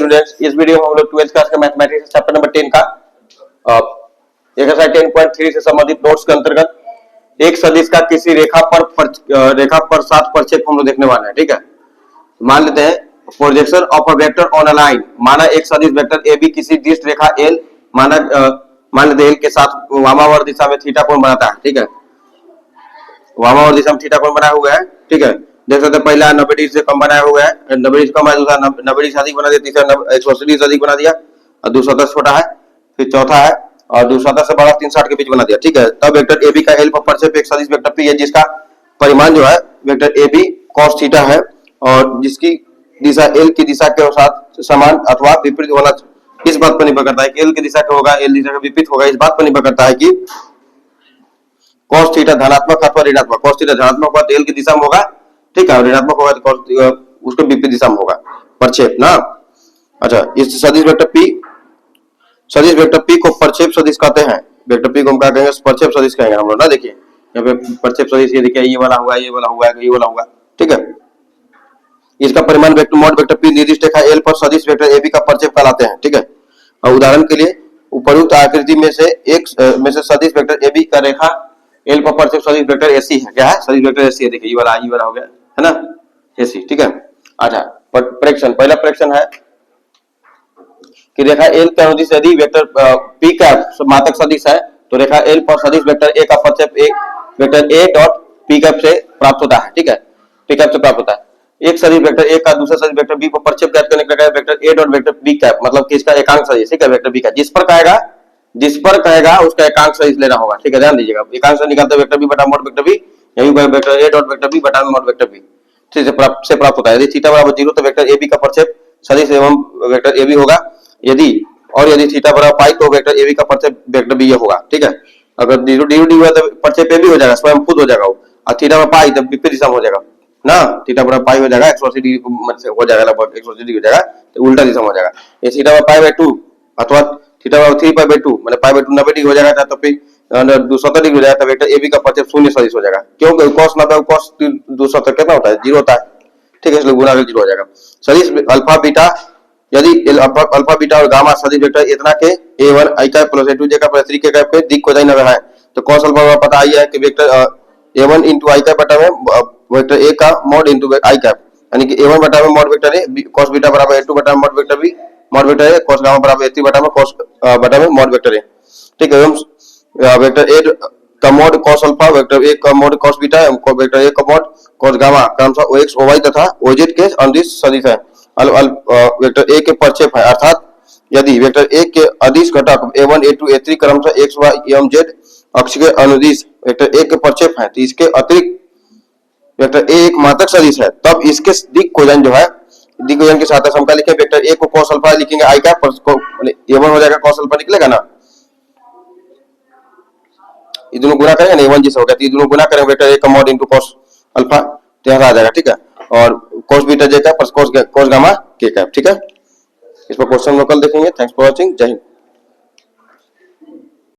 Students, इस video में हम लोग 12th क्लास का मैथमेटिक्स चैप्टर नंबर 10 का एक्सरसाइज 10.3 से संबंधित नोट्स के अंतर्गत एक सदिश का किसी रेखा पर सात प्रक्षेप हम लोग देखने वाले हैं। ठीक है, मान लेते हैं projection of a vector on a line. माना एक सदिश वेक्टर ए बी किसी दिश रेखा एल मान लेते हैं एल के साथ वामावर्त दिशा में थीटा कोण बनाता है। ठीक है, वामावर्त दिशा में थीटा कोण बना हुआ है। ठीक है, देख सकते हैं पहला 90 डिग्री से कम बनाया हुआ है, 90 डिग्री कम है, दूसरा 90 डिग्री से अधिक बना दिया, तीसरा 180 डिग्री से अधिक बना दिया, और दूसरा 10 छोटा है, फिर चौथा है और दूसरा 10 से बड़ा 360 के बीच बना दिया। ठीक है, तब वेक्टर ए बी का एल पर प्रक्षेप एक सदिश वेक्टर पी है जिसका परिमाण जो है vector A B cos theta है और जिसकी दिशा एल की दिशा के साथ समान अथवा विपरीत होना इस बात पर निर्भर करता है कि एल की दिशा क्या होगा, एल दिशा का विपरीत होगा, इस बात पर निर्भर करता है कि cos थीटा धनात्मक अथवा ऋणात्मक। cos थीटा धनात्मक होगा तो एल की दिशा में होगा, ठीक है, और ऋणात्मक होगा तो उसके विपरीत दिशा में होगा प्रक्षेप ना। अच्छा, इस सदिश वेक्टर पी को प्रक्षेप सदिश कहते हैं। वेक्टर पी को हम क्या कहेंगे? प्रक्षेप सदिश कहेंगे हम लोग ना। देखिए यहाँ पे प्रक्षेप सदिश ये देखिए, ये वाला हुआ, ये वाला हुआ, ये वाला हुआ। ठीक है, इसका परिमाण वेक्टर मॉड वेक्टर पी निर्दिष्ट रेखा एल पर सदिश वेक्टर ए बी का प्रक्षेप कहलाते हैं। ठीक है, और उदाहरण के लिए उपयुक्त आकृति में से सदिश वेक्टर ए बी का रेखा एल पर प्रक्षेप सदिश वेक्टर एसी है। क्या है? सदिश वेक्टर एसी है। देखिए ये वाला हो गया है ना, एसी। ठीक है, अच्छा प्रेक्षण, पहला प्रेक्षण है कि रेखा एल के अनुदिश यदि वेक्टर पी का मात्रक सदिश है तो रेखा एल पर सदिश वेक्टर ए का प्रक्षेप vector A dot P cap से प्राप्त होता है। ठीक है, पी कैप से प्राप्त होता है। एक सदिश वेक्टर ए का दूसरे सदिश वेक्टर बी पर प्रक्षेप ज्ञात करने का vector A dot vector B cap, मतलब कि इसका एकांक सदिश। ठीक है, वेक्टर बी का जिस पर कहेगा उसका एकांक सदिश लेना होगा। ठीक है, ध्यान दीजिएगा, एकांक सदिश निकालते वेक्टर बी बटा मॉड वेक्टर बी, यही vector A dot vector B बटा मॉड वेक्टर बी से प्राप्त होता है। यदि थीटा बराबर 0 तो वेक्टर ए बी का प्रक्षेप सदिश एवं वेक्टर ए बी होगा, यदि थीटा बराबर पाई तो वेक्टर ए बी का प्रक्षेप वेक्टर बी होगा। ठीक है, अगर 0 हुआ तो प्रक्षेप ए बी हो जाएगा, स्वयं खुद हो जाएगा वो, और थीटा में पाई तो विपरीत दिशा में हो जाएगा ना। थीटा बराबर पाई हो जाएगा 180 डिग्री हो जाएगा, लगभग 180 डिग्री हो जाएगा, तो उल्टा दिशा में हो जाएगा। ये थीटा बराबर पाई बाय 2 अथवा थीटा बराबर 3 पाई बाय 2 मतलब पाई बाय 2 90 डिग्री हो जाएगा, तो फिर 270 डिग्री हो जाएगा, तो वेक्टर ए बी का प्रक्षेप शून्य सदिश हो जाएगा। क्योंकि cos 90 cos 270 कितना होता है? 0 होता है। ठीक है, इसलिए गुणा करके 0 हो जाएगा। सदिश अल्फा बीटा, यदि अल्फा बीटा और गामा सदिश वेक्टर इतना के a1 i cap plus a2 j cap plus 3 k cap के दिक कोसाइन अगर है तो cos अल्फा का पता ही है कि vector a1 into i cap बटा में वेक्टर a का मॉड into i कैप, यानी कि a1 बटा में mod vector a cos beta बराबर a2 बटा में mod vector b mod vector a cos gamma बराबर a3 बटा में cos बटा में मॉड वेक्टर a। ठीक है, एवं वेक्टर a का mod cos alpha, vector a का mod cos beta, vector a का मॉड cos गामा क्रमशः ox oy तथा oz के अनुदिश सदिश है। वेक्टर a के प्रक्षेप है, अर्थात यदि वेक्टर a के अदिश घटक a1 a2 a3 क्रमशः x y एवं z अक्ष के अनुदिश वेक्टर a के प्रक्षेप है, तो इसके अतिरिक्त वेक्टर a एक मात्रक सदिश है, तब इसके दिक कोसाइन जो है, दिक कोसाइन के साथ हम क्या लिखें? वेक्टर a को cos अल्फा लिखेंगे i कैप a1 हो जाएगा cos अल्फा निकलेगा ना, ये दोनों गुना करेंगे ना, a1 जैसा हो गया, तो ये दोनों गुना करेंगे वेक्टर a का मॉड इनटू cos अल्फा, तो यहाँ आ जाएगा। ठीक है, और cos beta j cap plus cos gamma k cap. ठीक है, इस पर क्वेश्चन हम कल देखेंगे। थैंक्स फॉर वॉचिंग, जय हिंद।